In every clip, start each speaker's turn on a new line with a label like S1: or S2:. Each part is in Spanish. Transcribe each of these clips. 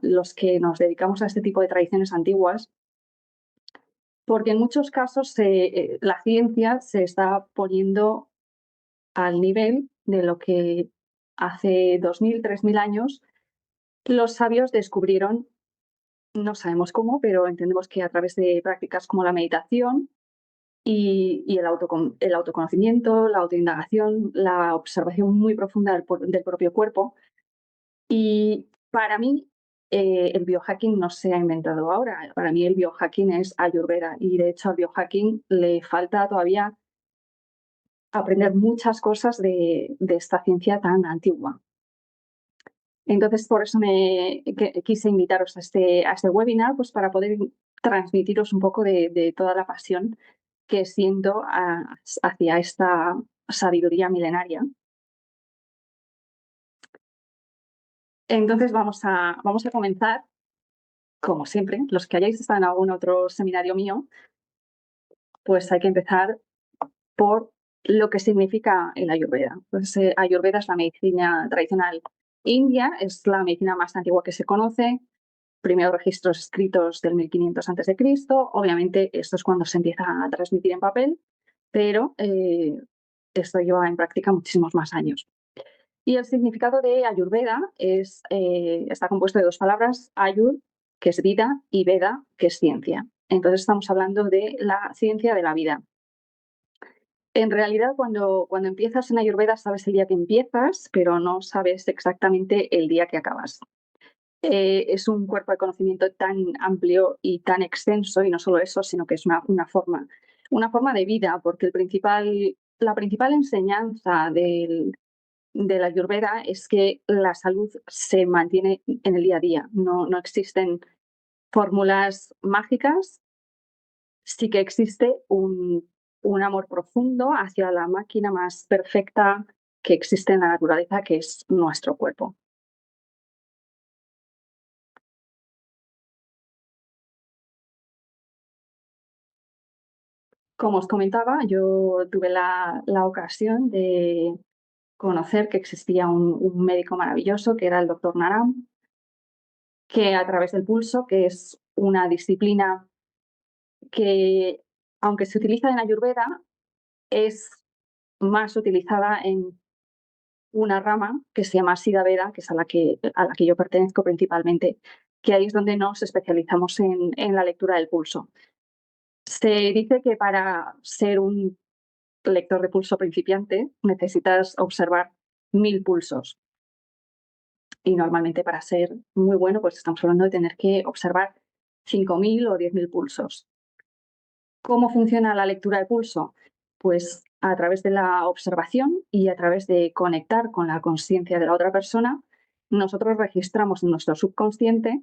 S1: los que nos dedicamos a este tipo de tradiciones antiguas, porque en muchos casos la ciencia se está poniendo al nivel de lo que hace 2000, 3000 años los sabios descubrieron, no sabemos cómo, pero entendemos que a través de prácticas como la meditación y el autoconocimiento, la autoindagación, la observación muy profunda del propio cuerpo. Y para mí, el biohacking no se ha inventado ahora. Para mí el biohacking es Ayurveda y de hecho al biohacking le falta todavía aprender muchas cosas de esta ciencia tan antigua. Entonces, por eso quise invitaros a este webinar, pues para poder transmitiros un poco de toda la pasión que siento hacia esta sabiduría milenaria. Entonces, vamos a comenzar, como siempre, los que hayáis estado en algún otro seminario mío, pues hay que empezar por lo que significa el Ayurveda. Pues, Ayurveda es la medicina tradicional india, es la medicina más antigua que se conoce. Primeros registros escritos del 1500 a.C. Obviamente, esto es cuando se empieza a transmitir en papel, pero esto lleva en práctica muchísimos más años. Y el significado de Ayurveda está compuesto de dos palabras, Ayur, que es vida, y Veda, que es ciencia. Entonces estamos hablando de la ciencia de la vida. En realidad, cuando empiezas en Ayurveda, sabes el día que empiezas, pero no sabes exactamente el día que acabas. Es un cuerpo de conocimiento tan amplio y tan extenso, y no solo eso, sino que es una forma de vida, porque la principal enseñanza de la Ayurveda es que la salud se mantiene en el día a día. No existen fórmulas mágicas, sí que existe un amor profundo hacia la máquina más perfecta que existe en la naturaleza, que es nuestro cuerpo. Como os comentaba, yo tuve la ocasión de conocer que existía un médico maravilloso, que era el doctor Naram, que a través del pulso, que es una disciplina que, aunque se utiliza en Ayurveda, es más utilizada en una rama que se llama Siddha Veda, que es a la que yo pertenezco principalmente, que ahí es donde nos especializamos en la lectura del pulso. Se dice que para ser un lector de pulso principiante necesitas observar 1000 pulsos. Y normalmente para ser muy bueno, pues estamos hablando de tener que observar 5000 o 10.000 pulsos. ¿Cómo funciona la lectura de pulso? Pues a través de la observación y a través de conectar con la conciencia de la otra persona, nosotros registramos en nuestro subconsciente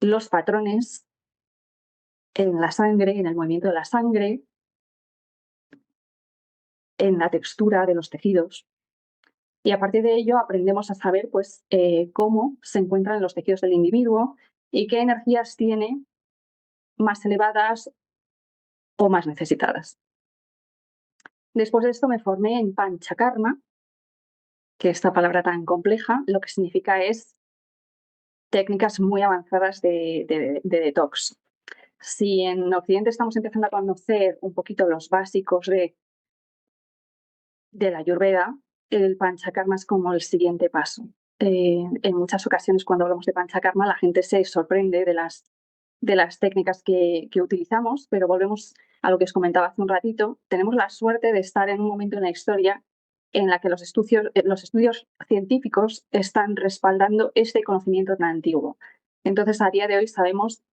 S1: los patrones en la sangre, en el movimiento de la sangre, en la textura de los tejidos. Y a partir de ello aprendemos a saber pues, cómo se encuentran los tejidos del individuo y qué energías tiene más elevadas o más necesitadas. Después de esto me formé en Panchakarma, que esta palabra tan compleja lo que significa es técnicas muy avanzadas de detox. Si en Occidente estamos empezando a conocer un poquito los básicos de la Ayurveda, el Panchakarma es como el siguiente paso. En muchas ocasiones cuando hablamos de Panchakarma la gente se sorprende de las técnicas que utilizamos, pero volvemos a lo que os comentaba hace un ratito. Tenemos la suerte de estar en un momento en la historia en la que los estudios científicos están respaldando este conocimiento tan antiguo. Entonces, a día de hoy sabemos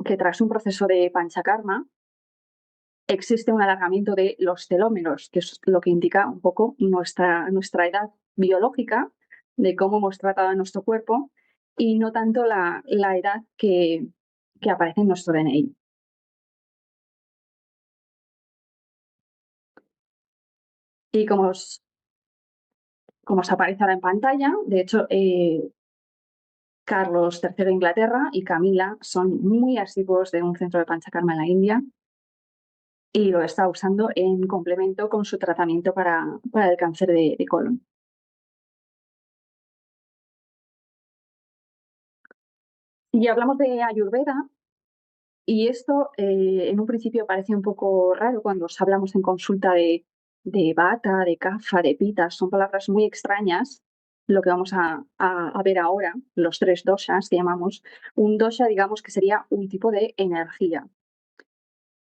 S1: que tras un proceso de panchakarma existe un alargamiento de los telómeros, que es lo que indica un poco nuestra edad biológica, de cómo hemos tratado a nuestro cuerpo, y no tanto la edad que aparece en nuestro DNI. Y como os aparece ahora en pantalla, de hecho, Carlos III de Inglaterra y Camila son muy asiduos de un centro de Panchakarma en la India y lo está usando en complemento con su tratamiento para el cáncer de colon. Y hablamos de Ayurveda, y esto en un principio parece un poco raro cuando os hablamos en consulta de Vata, de Kapha, de Pitta, son palabras muy extrañas. Lo que vamos a ver ahora, los 3 doshas que llamamos, un dosha digamos que sería un tipo de energía.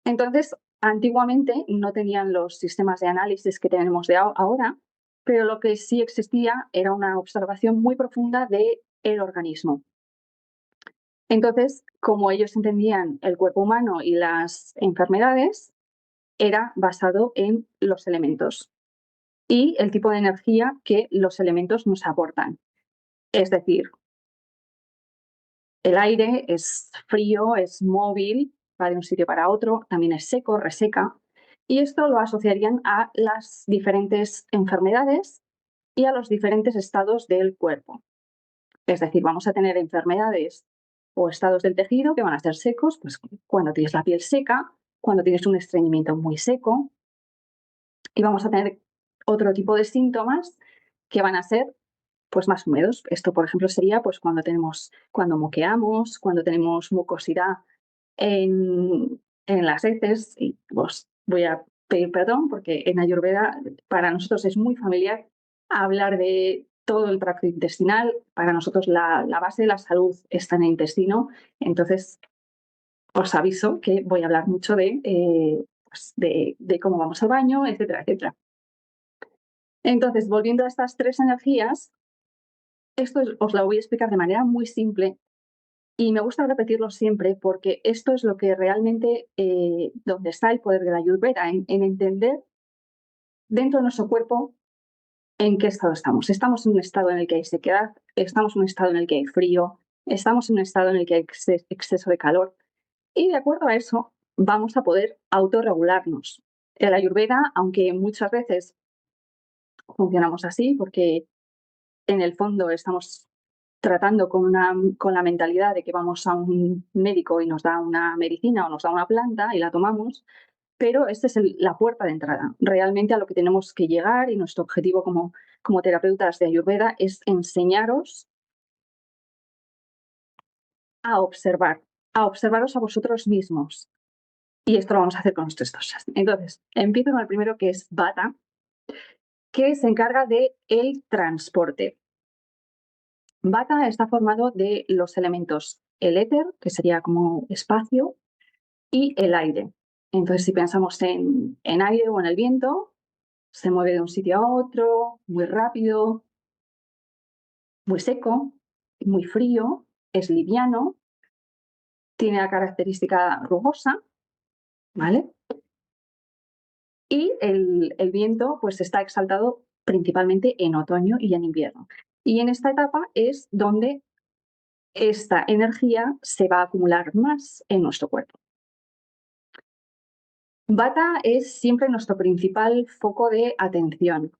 S1: Entonces, antiguamente no tenían los sistemas de análisis que tenemos de ahora, pero lo que sí existía era una observación muy profunda del organismo. Entonces, como ellos entendían el cuerpo humano y las enfermedades, era basado en los elementos y el tipo de energía que los elementos nos aportan. Es decir, el aire es frío, es móvil, va de un sitio para otro, también es seco, reseca, y esto lo asociarían a las diferentes enfermedades y a los diferentes estados del cuerpo. Es decir, vamos a tener enfermedades o estados del tejido que van a ser secos, pues cuando tienes la piel seca, cuando tienes un estreñimiento muy seco, y vamos a tener otro tipo de síntomas que van a ser pues más húmedos. Esto, por ejemplo, sería pues cuando moqueamos, cuando tenemos mucosidad en las heces, y pues voy a pedir perdón porque en Ayurveda para nosotros es muy familiar hablar de todo el tracto intestinal. Para nosotros la base de la salud está en el intestino, entonces os aviso que voy a hablar mucho pues de cómo vamos al baño, etcétera, etcétera. Entonces, volviendo a estas 3 energías, esto os lo voy a explicar de manera muy simple y me gusta repetirlo siempre porque esto es lo que realmente, donde está el poder de la Ayurveda, en entender dentro de nuestro cuerpo en qué estado estamos. Estamos en un estado en el que hay sequedad, estamos en un estado en el que hay frío, estamos en un estado en el que hay exceso de calor, y de acuerdo a eso vamos a poder autorregularnos. El Ayurveda, aunque muchas veces funcionamos así porque en el fondo estamos tratando con la mentalidad de que vamos a un médico y nos da una medicina o nos da una planta y la tomamos, pero esta es la puerta de entrada. Realmente a lo que tenemos que llegar, y nuestro objetivo como terapeutas de Ayurveda es enseñaros a observar, a observaros a vosotros mismos. Y esto lo vamos a hacer con nuestros dosas. Entonces, empiezo con el primero, que es Vata, que se encarga del transporte. Vata está formado de los elementos el éter, que sería como espacio, y el aire. Entonces, si pensamos en aire o en el viento, se mueve de un sitio a otro, muy rápido, muy seco, muy frío, es liviano, tiene la característica rugosa, ¿vale? Y el viento pues está exaltado principalmente en otoño y en invierno. Y en esta etapa es donde esta energía se va a acumular más en nuestro cuerpo. Vata es siempre nuestro principal foco de atención.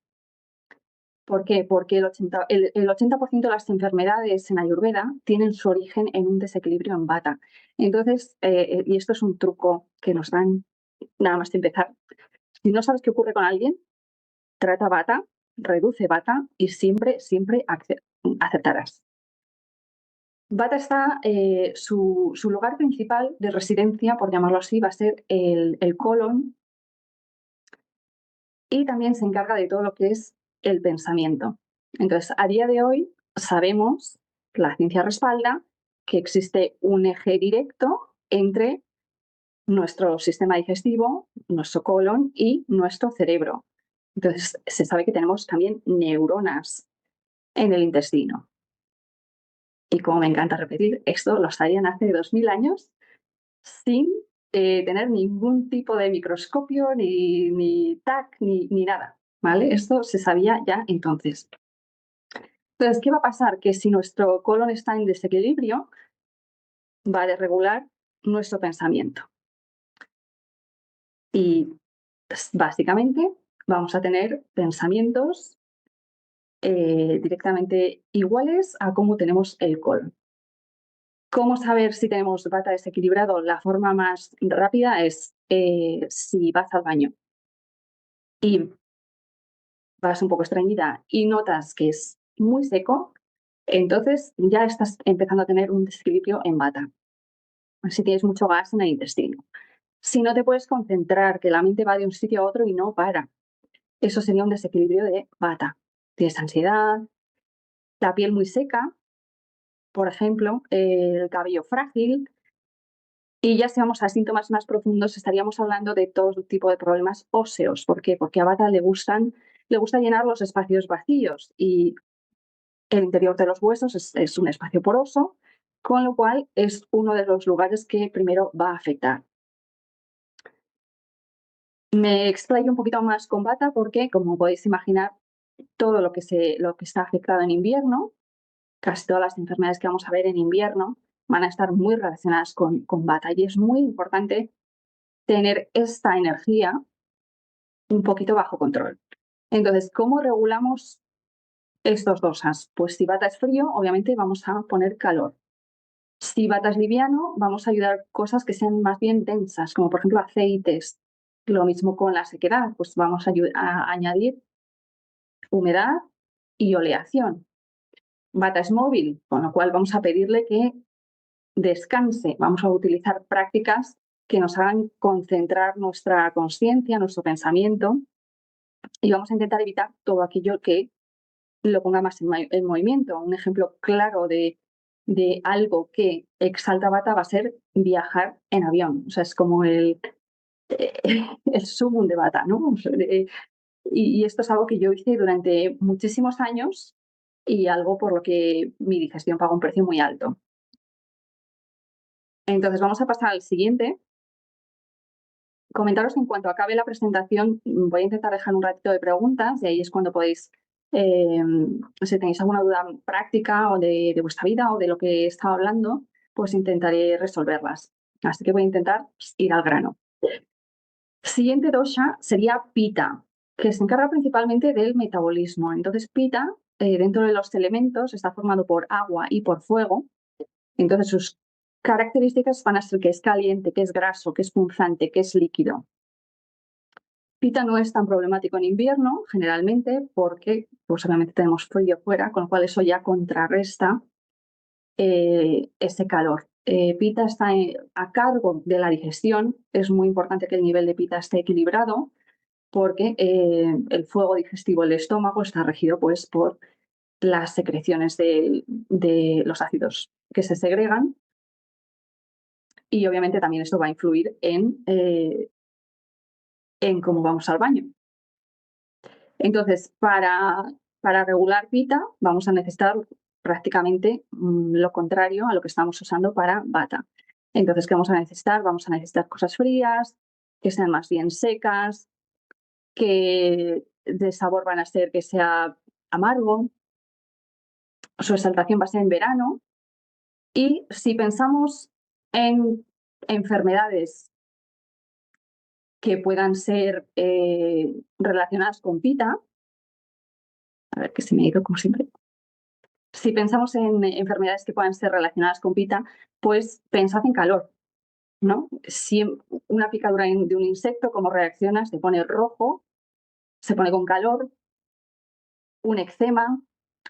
S1: ¿Por qué? Porque el 80% de las enfermedades en Ayurveda tienen su origen en un desequilibrio en Vata. Entonces, y esto es un truco que nos dan nada más de empezar. Si no sabes qué ocurre con alguien, trata Vata, reduce Vata y siempre, siempre acertarás. Vata está, su lugar principal de residencia, por llamarlo así, va a ser el colon, y también se encarga de todo lo que es el pensamiento. Entonces, a día de hoy sabemos, la ciencia respalda, que existe un eje directo entre nuestro sistema digestivo, nuestro colon y nuestro cerebro. Entonces, se sabe que tenemos también neuronas en el intestino. Y como me encanta repetir, esto lo sabían hace 2000 años sin tener ningún tipo de microscopio, ni TAC, ni nada, ¿vale? Esto se sabía ya entonces. Entonces, ¿qué va a pasar? Que si nuestro colon está en desequilibrio, va a desregular nuestro pensamiento. Y pues, básicamente vamos a tener pensamientos directamente iguales a cómo tenemos el colon. ¿Cómo saber si tenemos Vata desequilibrado? La forma más rápida es si vas al baño y vas un poco estreñida y notas que es muy seco, Entonces ya estás empezando a tener un desequilibrio en Vata. Si tienes mucho gas en el intestino. Si no te puedes concentrar, que la mente va de un sitio a otro y no para. Eso sería un desequilibrio de Vata. Tienes ansiedad, la piel muy seca, por ejemplo, el cabello frágil. Y ya si vamos a síntomas más profundos, estaríamos hablando de todo tipo de problemas óseos. ¿Por qué? Porque a Vata le gusta llenar los espacios vacíos y el interior de los huesos es un espacio poroso, con lo cual es uno de los lugares que primero va a afectar. Me explayo un poquito más con Vata porque, como podéis imaginar, todo lo que está afectado en invierno, casi todas las enfermedades que vamos a ver en invierno, van a estar muy relacionadas con Vata. Y es muy importante tener esta energía un poquito bajo control. Entonces, ¿cómo regulamos estos dosas? Pues si Vata es frío, obviamente vamos a poner calor. Si Vata es liviano, vamos a ayudar cosas que sean más bien densas, como por ejemplo aceites. Lo mismo con la sequedad, pues vamos a añadir humedad y oleación. Vata es móvil, con lo cual vamos a pedirle que descanse. Vamos a utilizar prácticas que nos hagan concentrar nuestra conciencia, nuestro pensamiento, y vamos a intentar evitar todo aquello que lo ponga más en movimiento. Un ejemplo claro de algo que exalta Vata va a ser viajar en avión. O sea, es como el sumum de Vata, ¿no? Y esto es algo que yo hice durante muchísimos años y algo por lo que mi digestión paga un precio muy alto. Entonces vamos a pasar al siguiente. Comentaros que en cuanto acabe la presentación, voy a intentar dejar un ratito de preguntas y ahí es cuando podéis, si tenéis alguna duda práctica o de vuestra vida o de lo que he estado hablando, pues intentaré resolverlas. Así que voy a intentar ir al grano. Siguiente dosha sería Pita, que se encarga principalmente del metabolismo. Entonces, Pita, dentro de los elementos, está formado por agua y por fuego. Entonces, sus características van a ser que es caliente, que es graso, que es punzante, que es líquido. Pita no es tan problemático en invierno, generalmente, porque pues, obviamente tenemos frío fuera, con lo cual eso ya contrarresta ese calor. Pita está a cargo de la digestión. Es muy importante que el nivel de Pita esté equilibrado porque el fuego digestivo del estómago está regido pues, por las secreciones de los ácidos que se segregan y obviamente también esto va a influir en cómo vamos al baño. Entonces, para regular Pita vamos a necesitar prácticamente lo contrario a lo que estamos usando para Vata. Entonces, ¿qué vamos a necesitar? Vamos a necesitar cosas frías, que sean más bien secas, que de sabor van a ser que sea amargo, su exaltación va a ser en verano. Y si pensamos en enfermedades que puedan ser relacionadas con Pita, a ver que se me ha ido como siempre. Si pensamos en enfermedades que puedan ser relacionadas con Pita, pues pensad en calor, ¿no? Si una picadura de un insecto, ¿cómo reacciona? Se pone rojo, se pone con calor, un eczema,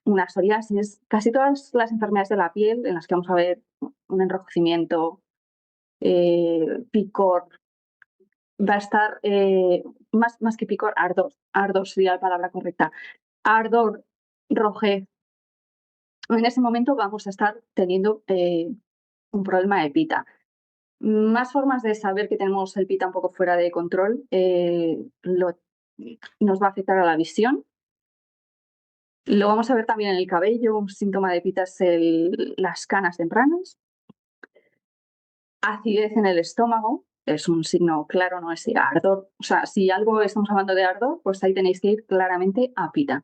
S1: una psoriasis, casi todas las enfermedades de la piel en las que vamos a ver un enrojecimiento, picor, va a estar más que picor, ardor sería la palabra correcta, ardor, rojez. En ese momento vamos a estar teniendo un problema de Pita. Más formas de saber que tenemos el Pita un poco fuera de control nos va a afectar a la visión. Lo vamos a ver también en el cabello. Un síntoma de Pita es las canas tempranas. Acidez en el estómago es un signo claro, no es ardor. O sea, si algo estamos hablando de ardor, pues ahí tenéis que ir claramente a Pita.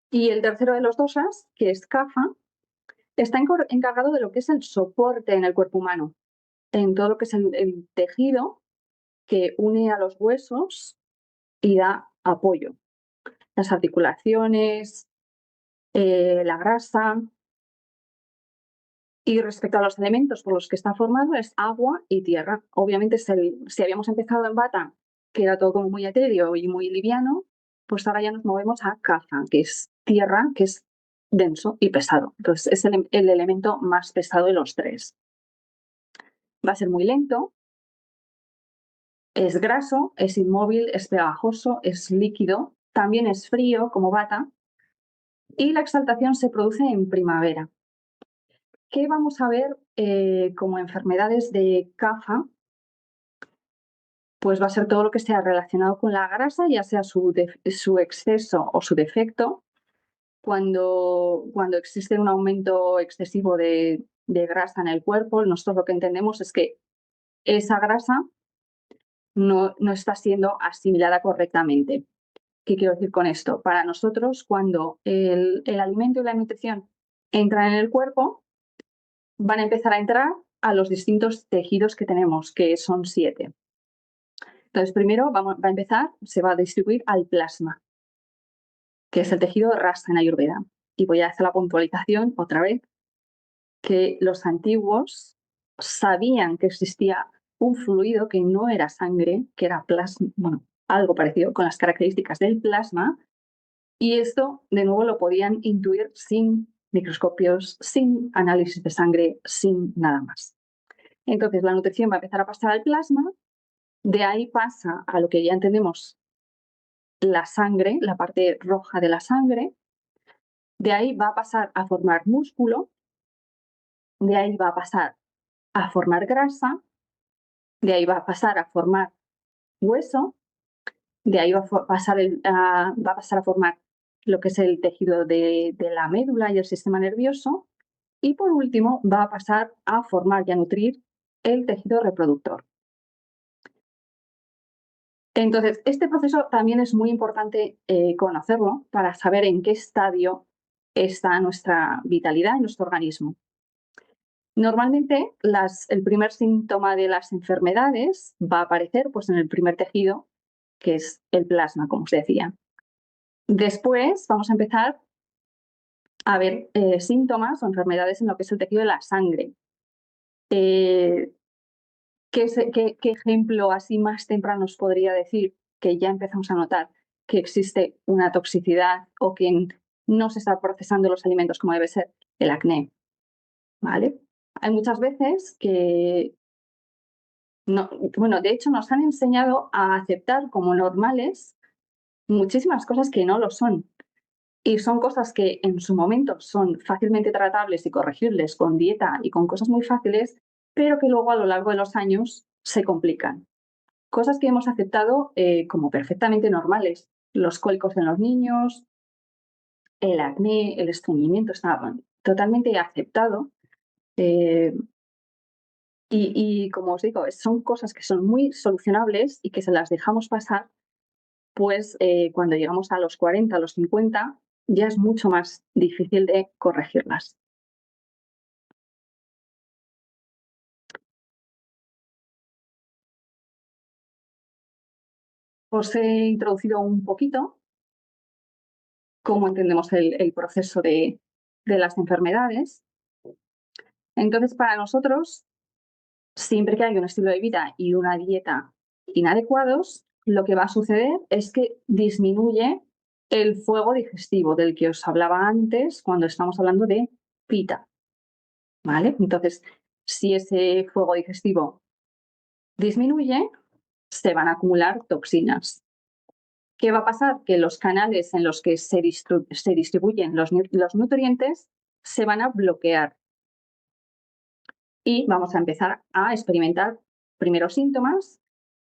S1: Y el tercero de los dosas, que es Kapha, está encargado de lo que es el soporte en el cuerpo humano, en todo lo que es el tejido que une a los huesos y da apoyo. Las articulaciones, la grasa. Y respecto a los elementos por los que está formado es agua y tierra. Obviamente, si habíamos empezado en Vata, que era todo como muy etéreo y muy liviano, pues ahora ya nos movemos a kapha, que es tierra, que es denso y pesado. Entonces es el elemento más pesado de los tres. Va a ser muy lento, es graso, es inmóvil, es pegajoso, es líquido, también es frío como bata y la exaltación se produce en primavera. ¿Qué vamos a ver como enfermedades de kapha? Pues va a ser todo lo que sea relacionado con la grasa, ya sea su exceso o su defecto. Cuando existe un aumento excesivo de grasa en el cuerpo, nosotros lo que entendemos es que esa grasa no está siendo asimilada correctamente. ¿Qué quiero decir con esto? Para nosotros, cuando el alimento y la nutrición entran en el cuerpo, van a empezar a entrar a los distintos tejidos que tenemos, que son 7. Entonces, primero va a empezar, se va a distribuir al plasma, que es el tejido rasa en Ayurveda. Y voy a hacer la puntualización otra vez, que los antiguos sabían que existía un fluido que no era sangre, que era plasma, bueno, algo parecido con las características del plasma, y esto de nuevo lo podían intuir sin microscopios, sin análisis de sangre, sin nada más. Entonces la nutrición va a empezar a pasar al plasma, de ahí pasa a lo que ya entendemos la sangre, la parte roja de la sangre, de ahí va a pasar a formar músculo, de ahí va a pasar a formar grasa, de ahí va a pasar a formar hueso, de ahí va a pasar a formar lo que es el tejido de la médula y el sistema nervioso, y por último va a pasar a formar y a nutrir el tejido reproductor. Entonces, este proceso también es muy importante conocerlo para saber en qué estadio está nuestra vitalidad en nuestro organismo. Normalmente, el primer síntoma de las enfermedades va a aparecer pues, en el primer tejido, que es el plasma, como os decía. Después vamos a empezar a ver síntomas o enfermedades en lo que es el tejido de la sangre. ¿Qué ejemplo así más temprano os podría decir que ya empezamos a notar que existe una toxicidad o que no se está procesando los alimentos como debe ser? El acné, ¿vale? Hay muchas veces que, no, bueno, de hecho nos han enseñado a aceptar como normales muchísimas cosas que no lo son. Y son cosas que en su momento son fácilmente tratables y corregibles con dieta y con cosas muy fáciles, pero que luego a lo largo de los años se complican. Cosas que hemos aceptado como perfectamente normales. Los cólicos en los niños, el acné, el estreñimiento estaban totalmente aceptado. Y como os digo, son cosas que son muy solucionables y que se las dejamos pasar, pues cuando llegamos a los 40, a los 50, ya es mucho más difícil de corregirlas. Os he introducido un poquito cómo entendemos el proceso de las enfermedades. Entonces, para nosotros, siempre que hay un estilo de vida y una dieta inadecuados, lo que va a suceder es que disminuye el fuego digestivo del que os hablaba antes cuando estamos hablando de pita, ¿vale? Entonces, si ese fuego digestivo disminuye, se van a acumular toxinas. ¿Qué va a pasar? Que los canales en los que se distribuyen los nutrientes se van a bloquear y vamos a empezar a experimentar primero síntomas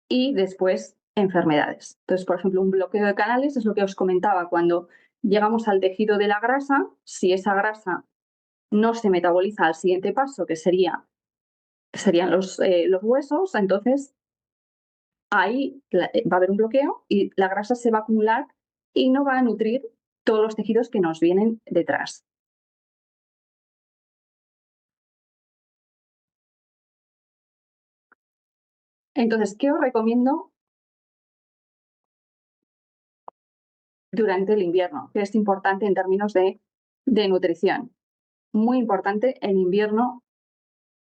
S1: y después enfermedades. Entonces, por ejemplo, un bloqueo de canales es lo que os comentaba cuando llegamos al tejido de la grasa. Si esa grasa no se metaboliza al siguiente paso, que serían los huesos, entonces ahí va a haber un bloqueo y la grasa se va a acumular y no va a nutrir todos los tejidos que nos vienen detrás. Entonces, ¿qué os recomiendo durante el invierno? Que es importante en términos de nutrición. Muy importante en invierno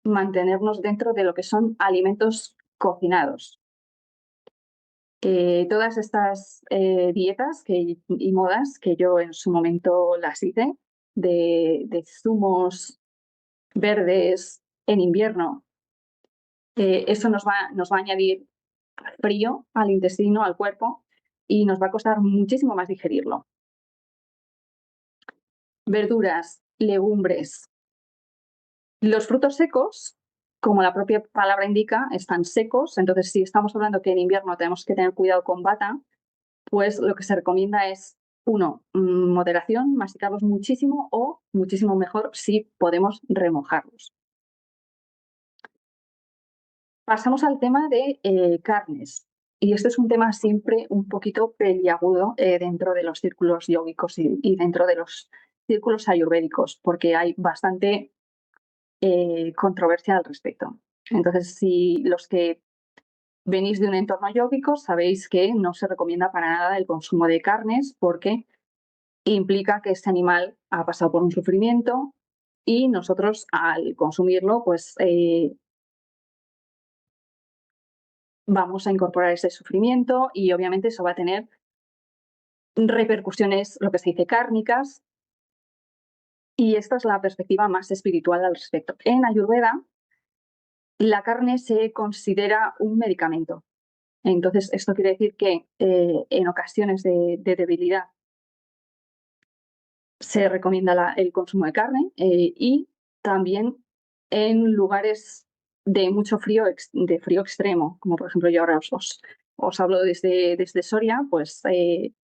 S1: mantenernos dentro de lo que son alimentos cocinados. Todas estas dietas y modas que yo en su momento las hice, de zumos verdes en invierno, eso nos va a añadir frío al intestino, al cuerpo, y nos va a costar muchísimo más digerirlo. Verduras, legumbres. Los frutos secos, como la propia palabra indica, están secos, entonces si estamos hablando que en invierno tenemos que tener cuidado con bata, pues lo que se recomienda es, uno, moderación, masticarlos muchísimo o muchísimo mejor si podemos remojarlos. Pasamos al tema de carnes. Y este es un tema siempre un poquito peliagudo dentro de los círculos yógicos y dentro de los círculos ayurvédicos, porque hay bastante controversia al respecto. Entonces, si los que venís de un entorno yógico, sabéis que no se recomienda para nada el consumo de carnes porque implica que este animal ha pasado por un sufrimiento y nosotros al consumirlo, pues vamos a incorporar ese sufrimiento y obviamente eso va a tener repercusiones, lo que se dice, kármicas, y esta es la perspectiva más espiritual al respecto. En Ayurveda, la carne se considera un medicamento. Entonces, esto quiere decir que en ocasiones de debilidad se recomienda el consumo de carne y también en lugares de mucho frío, de frío extremo, como por ejemplo yo ahora os hablo desde Soria, pues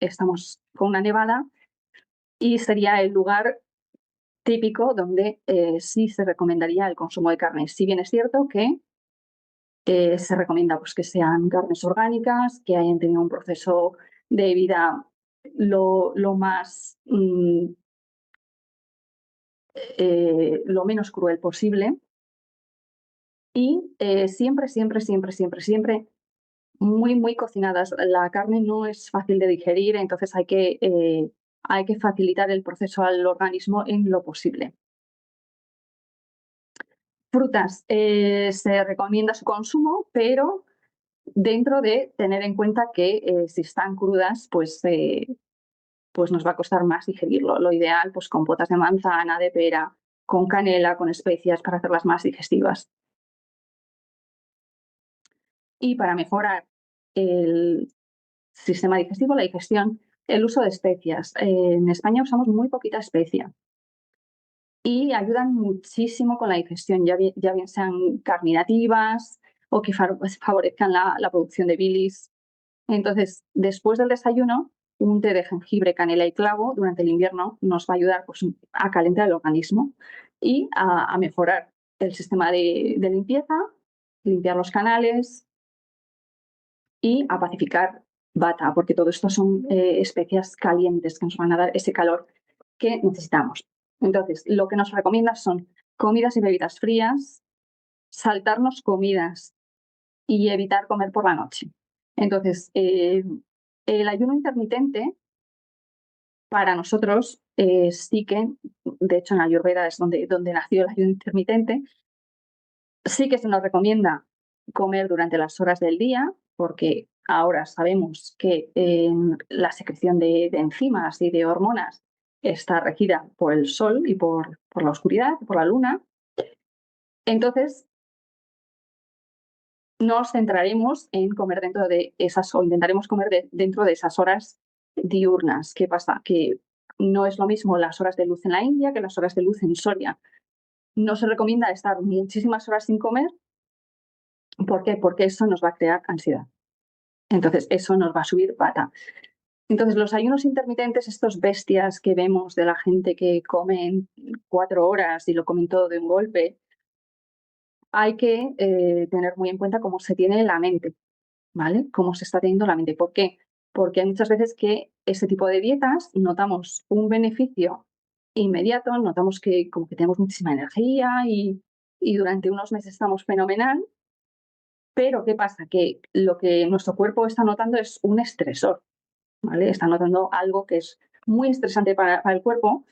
S1: estamos con una nevada y sería el lugar típico donde sí se recomendaría el consumo de carne. Si bien es cierto que se recomienda pues, que sean carnes orgánicas, que hayan tenido un proceso de vida lo más lo menos cruel posible y siempre, siempre, siempre, siempre, siempre muy, muy cocinadas. La carne no es fácil de digerir, entonces hay que facilitar el proceso al organismo en lo posible. Frutas, se recomienda su consumo, pero dentro de tener en cuenta que si están crudas, pues nos va a costar más digerirlo. Lo ideal, pues con potas de manzana, de pera, con canela, con especias para hacerlas más digestivas. Y para mejorar el sistema digestivo, la digestión, el uso de especias. En España usamos muy poquita especia y ayudan muchísimo con la digestión, ya bien sean carminativas o que pues, favorezcan la producción de bilis. Entonces, después del desayuno, un té de jengibre, canela y clavo durante el invierno nos va a ayudar pues, a calentar el organismo y a mejorar el sistema de limpieza, limpiar los canales y a pacificar bata, porque todo esto son especias calientes que nos van a dar ese calor que necesitamos. Entonces, lo que nos recomienda son comidas y bebidas frías, saltarnos comidas y evitar comer por la noche. Entonces, el ayuno intermitente para nosotros sí que, de hecho en Ayurveda es donde nació el ayuno intermitente, sí que se nos recomienda comer durante las horas del día, porque ahora sabemos que la secreción de enzimas y de hormonas está regida por el sol y por la oscuridad, por la luna. Entonces, nos centraremos en comer dentro de esas, o intentaremos comer dentro de esas horas diurnas. ¿Qué pasa? Que no es lo mismo las horas de luz en la India que las horas de luz en Soria. No se recomienda estar muchísimas horas sin comer. ¿Por qué? Porque eso nos va a crear ansiedad. Entonces, eso nos va a subir bata. Entonces, los ayunos intermitentes, estos bestias que vemos de la gente que come en 4 horas y lo comen todo de un golpe, hay que tener muy en cuenta cómo se tiene la mente, ¿vale? Cómo se está teniendo la mente. ¿Por qué? Porque hay muchas veces que ese tipo de dietas notamos un beneficio inmediato, notamos que como que tenemos muchísima energía y durante unos meses estamos fenomenal, pero ¿qué pasa? Que lo que nuestro cuerpo está notando es un estresor, ¿vale? Está notando algo que es muy estresante para el cuerpo.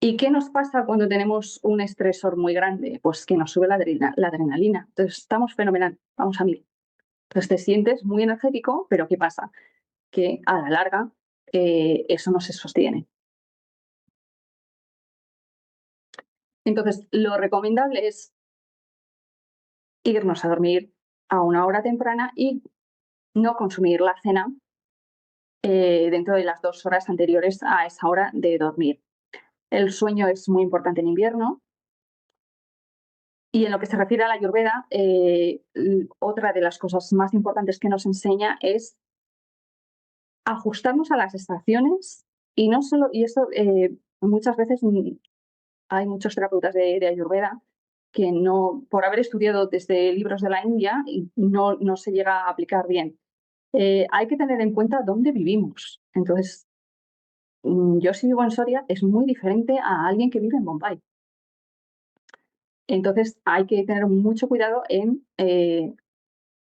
S1: ¿Y qué nos pasa cuando tenemos un estresor muy grande? Pues que nos sube la adrenalina. Entonces estamos fenomenal, vamos a mil. Entonces te sientes muy energético, pero ¿qué pasa? Que a la larga eso no se sostiene. Entonces, lo recomendable es irnos a dormir a una hora temprana y no consumir la cena dentro de las 2 horas anteriores a esa hora de dormir. El sueño es muy importante en invierno. Y en lo que se refiere a la Ayurveda, otra de las cosas más importantes que nos enseña es ajustarnos a las estaciones y no solo, y esto muchas veces hay muchos terapeutas de Ayurveda que no, por haber estudiado desde libros de la India, no se llega a aplicar bien. Hay que tener en cuenta dónde vivimos. Entonces, yo si vivo en Soria es muy diferente a alguien que vive en Bombay. Entonces, hay que tener mucho cuidado en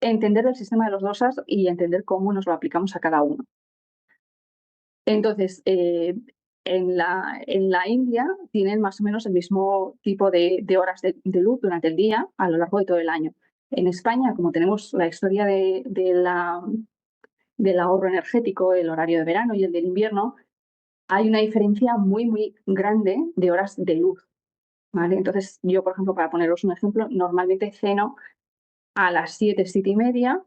S1: entender el sistema de los dosas y entender cómo nos lo aplicamos a cada uno. Entonces, en la India tienen más o menos el mismo tipo de horas de luz durante el día a lo largo de todo el año. En España, como tenemos la historia del ahorro energético, el horario de verano y el del invierno, hay una diferencia muy, muy grande de horas de luz. ¿Vale? Entonces, yo, por ejemplo, para poneros un ejemplo, normalmente ceno a las 7, 7:30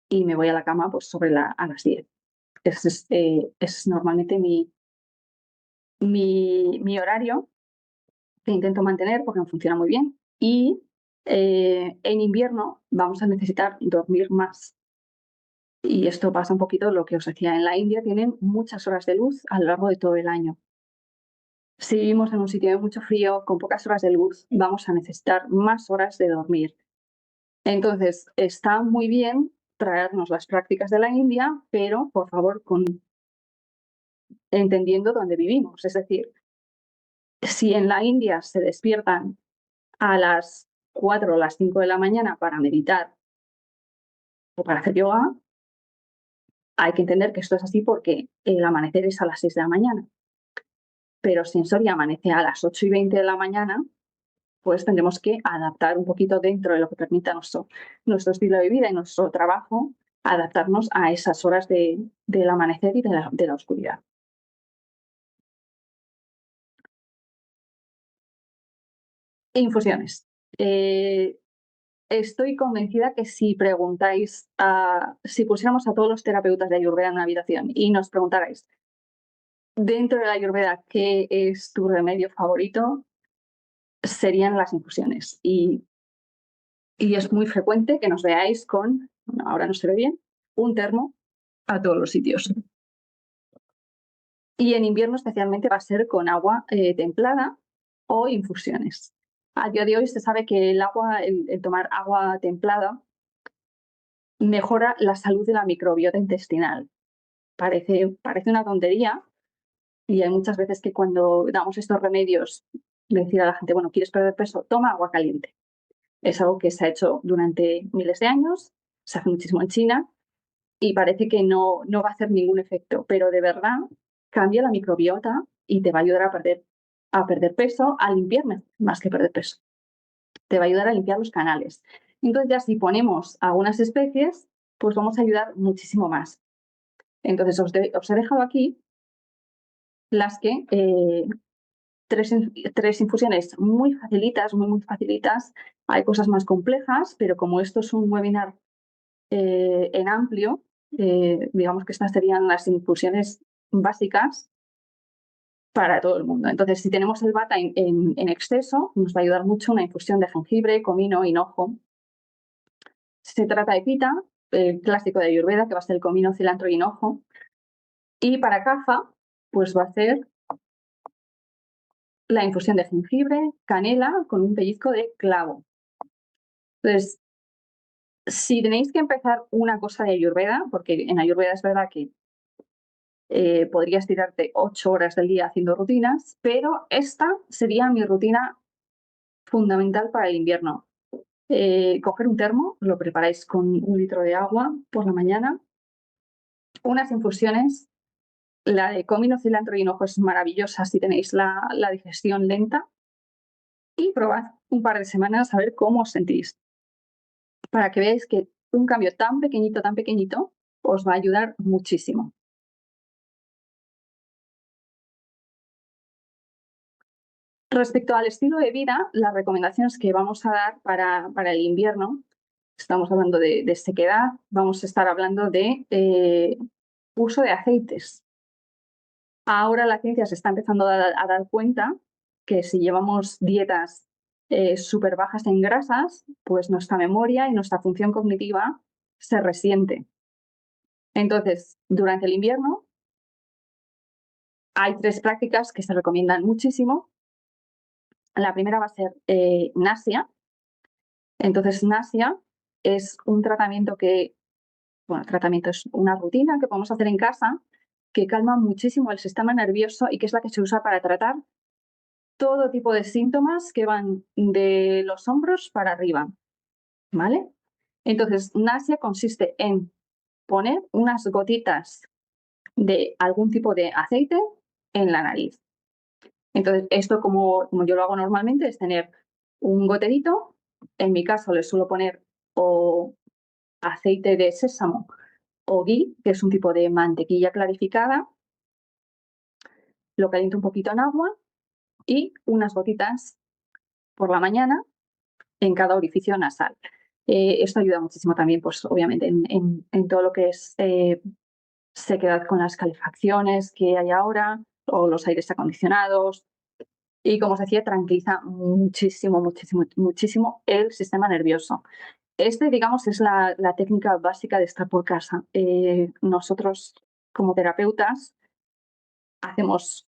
S1: y me voy a la cama pues, a las 10. Es normalmente mi horario que intento mantener porque me funciona muy bien. Y en invierno vamos a necesitar dormir más. Y esto pasa un poquito lo que os decía. En la India tienen muchas horas de luz a lo largo de todo el año. Si vivimos en un sitio de mucho frío, con pocas horas de luz, vamos a necesitar más horas de dormir. Entonces, está muy bien traernos las prácticas de la India, pero por favor, entendiendo dónde vivimos. Es decir, si en la India se despiertan a las 4 o las 5 de la mañana para meditar o para hacer yoga, hay que entender que esto es así porque el amanecer es a las 6 de la mañana. Pero si en Soria amanece a las 8:20 de la mañana, pues tendremos que adaptar un poquito dentro de lo que permita nuestro estilo de vida y nuestro trabajo, adaptarnos a esas horas del amanecer y de la oscuridad. Infusiones. Estoy convencida que si preguntáis, si pusiéramos a todos los terapeutas de Ayurveda en una habitación y nos preguntarais, dentro de la Ayurveda, ¿qué es tu remedio favorito? Serían las infusiones. Y es muy frecuente que nos veáis con, bueno, ahora no se ve bien, un termo a todos los sitios. Y en invierno especialmente va a ser con agua templada o infusiones. A día de hoy se sabe que el tomar agua templada mejora la salud de la microbiota intestinal. Parece una tontería y hay muchas veces que cuando damos estos remedios, decir a la gente, bueno, ¿quieres perder peso? Toma agua caliente. Es algo que se ha hecho durante miles de años, se hace muchísimo en China y parece que no va a hacer ningún efecto, pero de verdad cambia la microbiota y te va a ayudar a perder peso, a limpiar más que perder peso. Te va a ayudar a limpiar los canales. Entonces ya si ponemos algunas especies, pues vamos a ayudar muchísimo más. Entonces os he dejado aquí las que tres infusiones muy facilitas, muy, muy facilitas. Hay cosas más complejas, pero como esto es un webinar en amplio, digamos que estas serían las infusiones básicas para todo el mundo. Entonces, si tenemos el vata en exceso, nos va a ayudar mucho una infusión de jengibre, comino, hinojo. Se trata de pita, el clásico de Ayurveda, que va a ser el comino, cilantro y hinojo. Y para kapha, pues va a ser la infusión de jengibre, canela con un pellizco de clavo. Entonces, si tenéis que empezar una cosa de Ayurveda, porque en Ayurveda es verdad que podrías tirarte 8 horas del día haciendo rutinas, pero esta sería mi rutina fundamental para el invierno. Coger un termo, lo preparáis con 1 litro de agua por la mañana, unas infusiones, la de comino, cilantro y hinojo es maravillosa si tenéis la digestión lenta y probad un par de semanas a ver cómo os sentís, para que veáis que un cambio tan pequeñito, os va a ayudar muchísimo. Respecto al estilo de vida, las recomendaciones que vamos a dar para el invierno, estamos hablando de sequedad, vamos a estar hablando de uso de aceites. Ahora la ciencia se está empezando a dar cuenta que si llevamos dietas súper bajas en grasas, pues nuestra memoria y nuestra función cognitiva se resiente. Entonces, durante el invierno hay 3 prácticas que se recomiendan muchísimo. La primera va a ser Nasia. Entonces, Nasia es un tratamiento tratamiento es una rutina que podemos hacer en casa que calma muchísimo el sistema nervioso y que es la que se usa para tratar todo tipo de síntomas que van de los hombros para arriba, ¿vale? Entonces, Nasia consiste en poner unas gotitas de algún tipo de aceite en la nariz. Entonces, esto como yo lo hago normalmente es tener un goterito, en mi caso le suelo poner o aceite de sésamo o ghee, que es un tipo de mantequilla clarificada, lo caliento un poquito en agua y unas gotitas por la mañana en cada orificio nasal. Esto ayuda muchísimo también, pues obviamente, en todo lo que es sequedad con las calefacciones que hay ahora o los aires acondicionados. Y como os decía, tranquiliza muchísimo el sistema nervioso. Digamos, es la técnica básica de estar por casa. Nosotros, como terapeutas, hacemos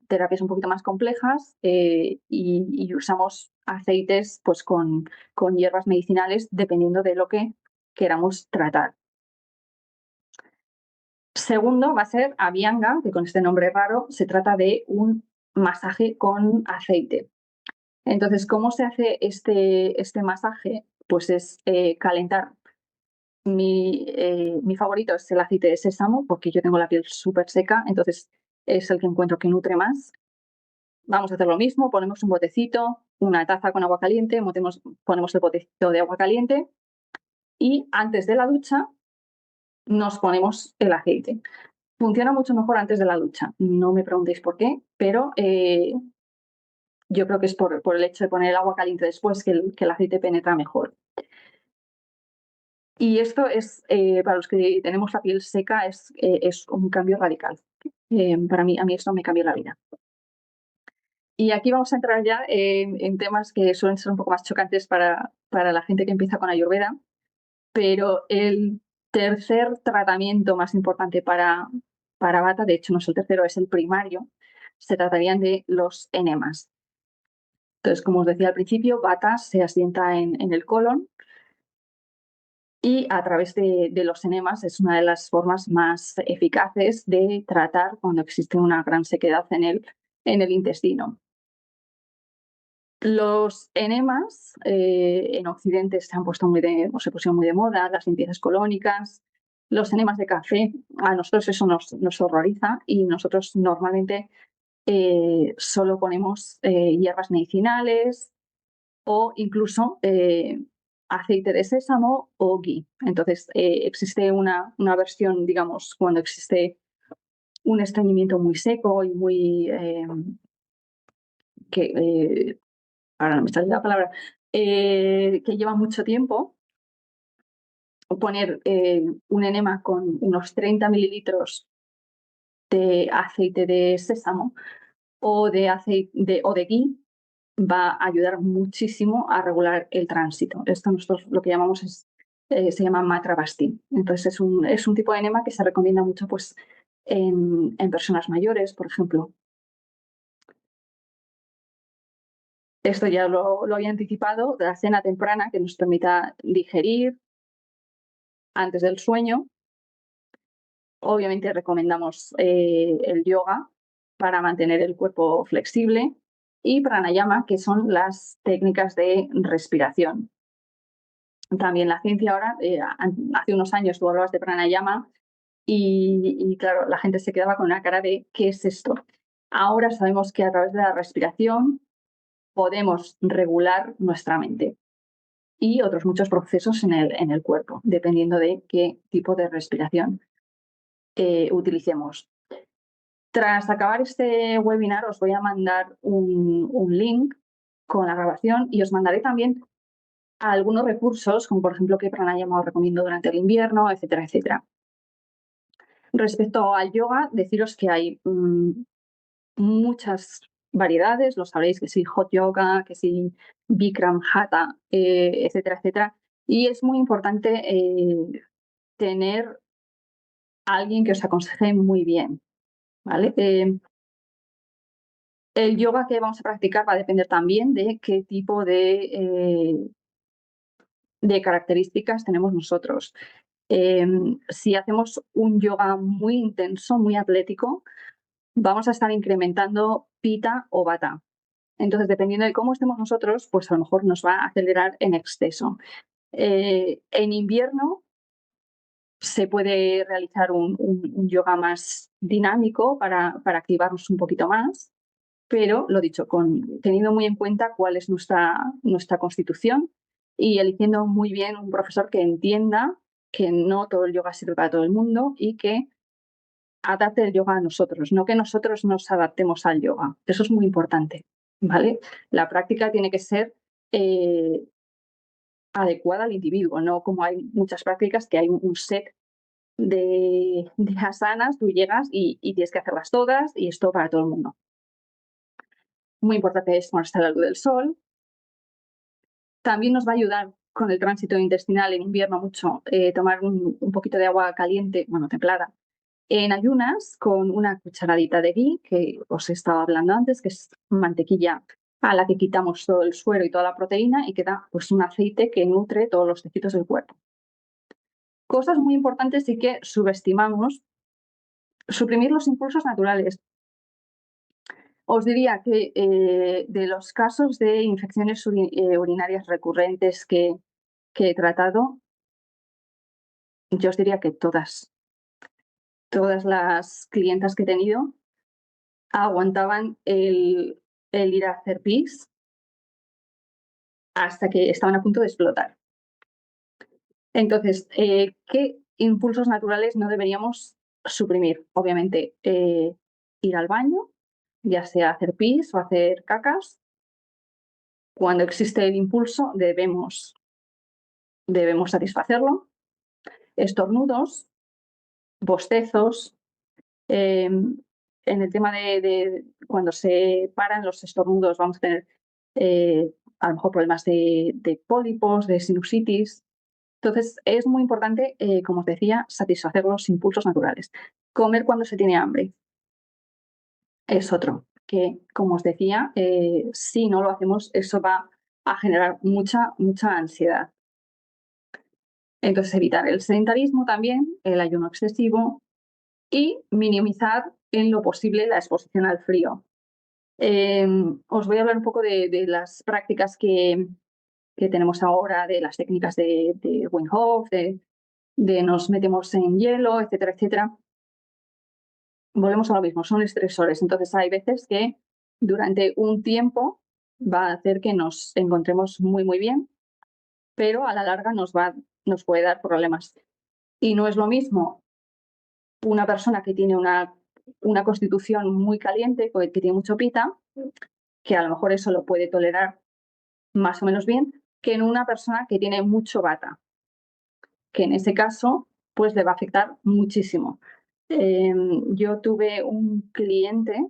S1: terapias un poquito más complejas y usamos aceites pues, con hierbas medicinales dependiendo de lo que queramos tratar. Segundo va a ser Abhyanga, que con este nombre raro se trata de un masaje con aceite. Entonces, ¿cómo se hace este masaje? Pues es calentar. Mi favorito es el aceite de sésamo porque yo tengo la piel súper seca, entonces es el que encuentro que nutre más. Vamos a hacer lo mismo, ponemos un botecito, una taza con agua caliente, ponemos el botecito de agua caliente y antes de la ducha nos ponemos el aceite. Funciona mucho mejor antes de la ducha, no me preguntéis por qué, pero yo creo que es por el hecho de poner el agua caliente después que el aceite penetra mejor. Y esto es, para los que tenemos la piel seca, es un cambio radical. A mí esto me cambió la vida. Y aquí vamos a entrar ya en temas que suelen ser un poco más chocantes para la gente que empieza con Ayurveda, pero el tercer tratamiento más importante para Vata, de hecho no es el tercero, es el primario, se tratarían de los enemas. Entonces, como os decía al principio, Vata se asienta en el colon y a través de los enemas es una de las formas más eficaces de tratar cuando existe una gran sequedad en el intestino. Los enemas en Occidente se pusieron muy de moda, las limpiezas colónicas, los enemas de café, a nosotros eso nos horroriza y nosotros normalmente solo ponemos hierbas medicinales o incluso aceite de sésamo o ghee. Entonces existe una versión, digamos, cuando existe un estreñimiento muy seco y muy que ahora no me sale la palabra, que lleva mucho tiempo, poner un enema con unos 30 mililitros de aceite de sésamo o de ghee va a ayudar muchísimo a regular el tránsito. Esto nosotros lo que llamamos se llama Matravasti. Entonces es un tipo de enema que se recomienda mucho pues, en personas mayores, por ejemplo. Esto ya lo había anticipado, la cena temprana que nos permita digerir antes del sueño. Obviamente recomendamos el yoga para mantener el cuerpo flexible y pranayama, que son las técnicas de respiración. También la ciencia ahora, hace unos años tú hablabas de pranayama y claro, la gente se quedaba con una cara de ¿qué es esto? Ahora sabemos que a través de la respiración podemos regular nuestra mente. y otros muchos procesos en el cuerpo, dependiendo de qué tipo de respiración utilicemos. Tras acabar este webinar os voy a mandar un link con la grabación y os mandaré también algunos recursos, como por ejemplo qué pranayama os recomiendo durante el invierno, etcétera, etcétera. Respecto al yoga, deciros que hay muchas variedades, lo sabréis, que sí hot yoga, que sí Bikram hatha, etcétera, etcétera. Y es muy importante tener a alguien que os aconseje muy bien, ¿vale? El yoga que vamos a practicar va a depender también de qué tipo de características tenemos nosotros. Si hacemos un yoga muy intenso, muy atlético, vamos a estar incrementando pita o vata. Entonces, dependiendo de cómo estemos nosotros, pues a lo mejor nos va a acelerar en exceso. En invierno se puede realizar un yoga más dinámico para activarnos un poquito más, pero lo dicho, teniendo muy en cuenta cuál es nuestra constitución y eligiendo muy bien un profesor que entienda que no todo el yoga sirve para todo el mundo y que adapte el yoga a nosotros, no que nosotros nos adaptemos al yoga. Eso es muy importante, ¿vale? La práctica tiene que ser adecuada al individuo, no como hay muchas prácticas que hay un set de asanas, tú llegas y tienes que hacerlas todas y esto para todo el mundo. Muy importante es ponerse a la luz del sol. También nos va a ayudar con el tránsito intestinal en invierno mucho tomar un poquito de agua caliente, bueno, templada, en ayunas con una cucharadita de ghee, que os he estado hablando antes, que es mantequilla a la que quitamos todo el suero y toda la proteína y queda pues un aceite que nutre todos los tejidos del cuerpo. Cosas muy importantes y que subestimamos: suprimir los impulsos naturales. Os diría que de los casos de infecciones urinarias recurrentes que he tratado, yo os diría que todas las clientas que he tenido aguantaban el ir a hacer pis hasta que estaban a punto de explotar. Entonces, ¿qué impulsos naturales no deberíamos suprimir? Obviamente, ir al baño, ya sea hacer pis o hacer cacas. Cuando existe el impulso, debemos satisfacerlo. Estornudos, bostezos. En el tema de cuando se paran los estornudos, vamos a tener a lo mejor problemas de pólipos, de sinusitis. Entonces, es muy importante, como os decía, satisfacer los impulsos naturales. Comer cuando se tiene hambre es otro, que, como os decía, si no lo hacemos, eso va a generar mucha ansiedad. Entonces, evitar el sedentarismo también, el ayuno excesivo y minimizar en lo posible la exposición al frío. Os voy a hablar un poco de las prácticas que tenemos ahora, de las técnicas de Wim Hof, de nos metemos en hielo, etcétera, etcétera. Volvemos a lo mismo, son estresores. Entonces hay veces que durante un tiempo va a hacer que nos encontremos muy bien, pero a la larga nos puede dar problemas. Y no es lo mismo una persona que tiene una constitución muy caliente, que tiene mucho pita, que a lo mejor eso lo puede tolerar más o menos bien, que en una persona que tiene mucho vata, que en ese caso pues le va a afectar muchísimo. Yo tuve un cliente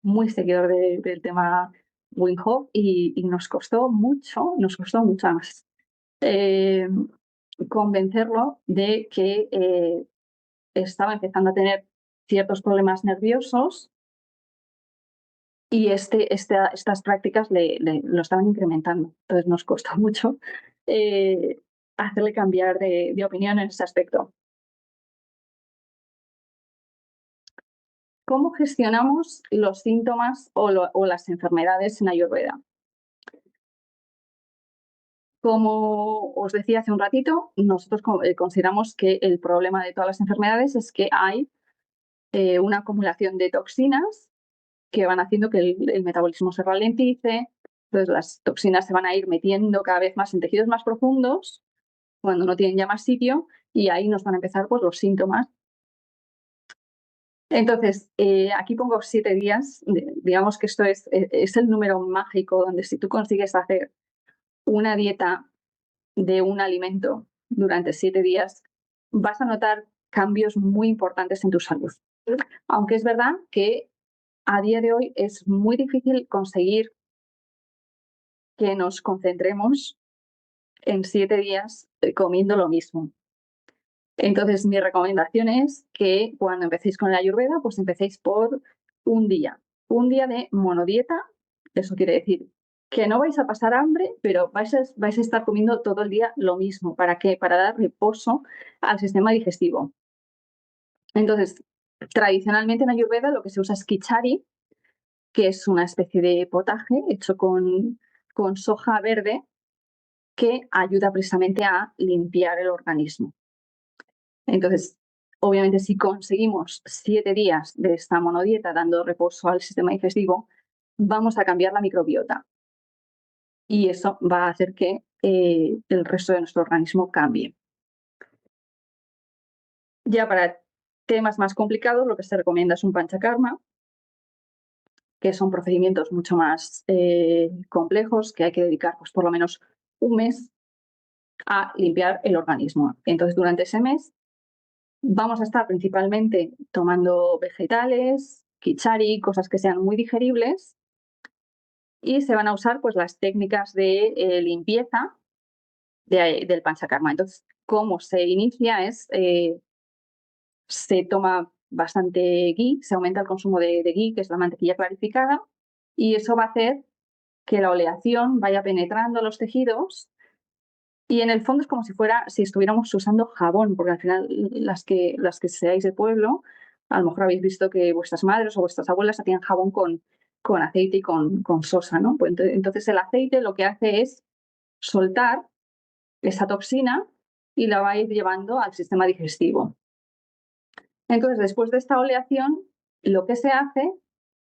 S1: muy seguidor del tema Wim Hof y nos costó mucho más convencerlo de que estaba empezando a tener ciertos problemas nerviosos y estas prácticas lo estaban incrementando. Entonces nos costó mucho hacerle cambiar de opinión en ese aspecto. ¿Cómo gestionamos los síntomas o las enfermedades en Ayurveda? Como os decía hace un ratito, nosotros consideramos que el problema de todas las enfermedades es que hay una acumulación de toxinas que van haciendo que el metabolismo se ralentice, Entonces las toxinas se van a ir metiendo cada vez más en tejidos más profundos cuando no tienen ya más sitio y ahí nos van a empezar pues, los síntomas. Entonces, aquí pongo 7 días, digamos que esto es el número mágico donde si tú consigues hacer una dieta de un alimento durante 7 días, vas a notar cambios muy importantes en tu salud. Aunque es verdad que a día de hoy es muy difícil conseguir que nos concentremos en 7 días comiendo lo mismo. Entonces, mi recomendación es que cuando empecéis con la Ayurveda, pues empecéis por un día de monodieta. Eso quiere decir que no vais a pasar hambre, pero vais a estar comiendo todo el día lo mismo. ¿Para qué? Para dar reposo al sistema digestivo. Entonces, tradicionalmente en Ayurveda lo que se usa es kichari, que es una especie de potaje hecho con soja verde que ayuda precisamente a limpiar el organismo. Entonces, obviamente, si conseguimos 7 días de esta monodieta dando reposo al sistema digestivo, vamos a cambiar la microbiota. Y eso va a hacer que el resto de nuestro organismo cambie. Ya para temas más complicados, lo que se recomienda es un panchakarma, que son procedimientos mucho más complejos, que hay que dedicar pues, por lo menos un mes a limpiar el organismo. Entonces, durante ese mes vamos a estar principalmente tomando vegetales, kichari, cosas que sean muy digeribles y se van a usar pues las técnicas de limpieza del panchakarma. Entonces, cómo se inicia es, se toma bastante ghee, se aumenta el consumo de ghee, que es la mantequilla clarificada, y eso va a hacer que la oleación vaya penetrando los tejidos y en el fondo es como si estuviéramos usando jabón, porque al final las que seáis de pueblo, a lo mejor habéis visto que vuestras madres o vuestras abuelas hacían jabón con aceite y con sosa, ¿no? Pues entonces el aceite lo que hace es soltar esa toxina y la va a ir llevando al sistema digestivo. Entonces, después de esta oleación, lo que se hace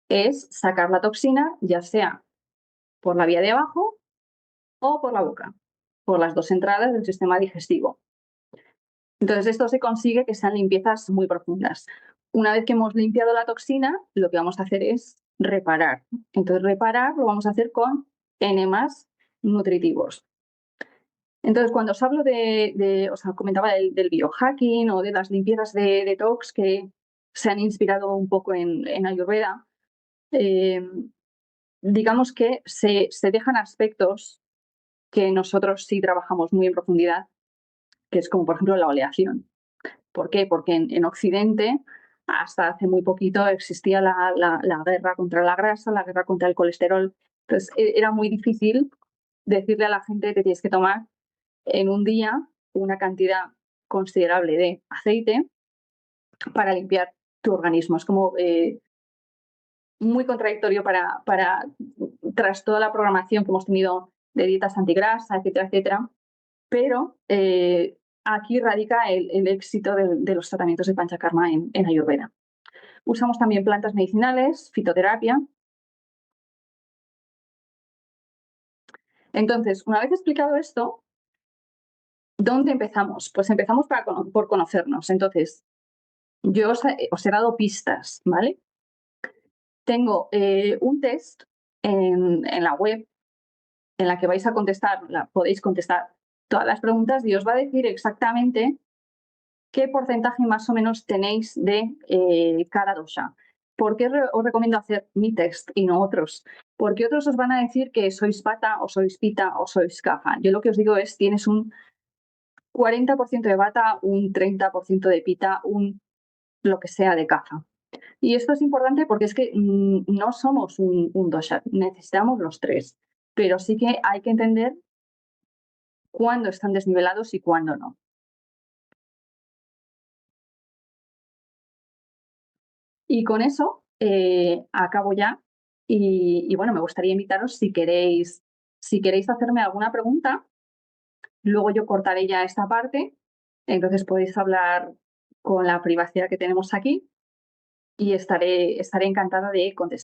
S1: es sacar la toxina, ya sea por la vía de abajo o por la boca, por las dos entradas del sistema digestivo. Entonces, esto se consigue que sean limpiezas muy profundas. Una vez que hemos limpiado la toxina, lo que vamos a hacer es reparar. Entonces, reparar lo vamos a hacer con enemas nutritivos. Entonces, cuando os hablo os comentaba del biohacking o de las limpiezas de detox que se han inspirado un poco en Ayurveda, digamos que se dejan aspectos que nosotros sí trabajamos muy en profundidad, que es como, por ejemplo, la oleación. ¿Por qué? Porque en Occidente, hasta hace muy poquito, existía la guerra contra la grasa, la guerra contra el colesterol. Entonces, era muy difícil decirle a la gente que tienes que tomar en un día una cantidad considerable de aceite para limpiar tu organismo. Es como muy contradictorio tras toda la programación que hemos tenido de dietas antigrasa, etcétera, etcétera. Pero aquí radica el éxito de los tratamientos de panchakarma en Ayurveda. Usamos también plantas medicinales, fitoterapia. Entonces, una vez explicado esto, ¿dónde empezamos? Pues empezamos por conocernos. Entonces, yo os he dado pistas, ¿vale? Tengo un test en la web en la que vais a contestar, podéis contestar todas las preguntas y os va a decir exactamente qué porcentaje más o menos tenéis de cada dosha. ¿Por qué os recomiendo hacer mi test y no otros? Porque otros os van a decir que sois Vata o sois Pitta o sois Kapha. Yo lo que os digo es, tienes un 40% de Vata, un 30% de Pitta, un lo que sea de Kapha. Y esto es importante porque es que no somos un dosha, necesitamos los tres, pero sí que hay que entender cuándo están desnivelados y cuándo no. Y con eso acabo ya. Y bueno, me gustaría invitaros si queréis hacerme alguna pregunta, luego yo cortaré ya esta parte, entonces podéis hablar con la privacidad que tenemos aquí y estaré encantada de contestar.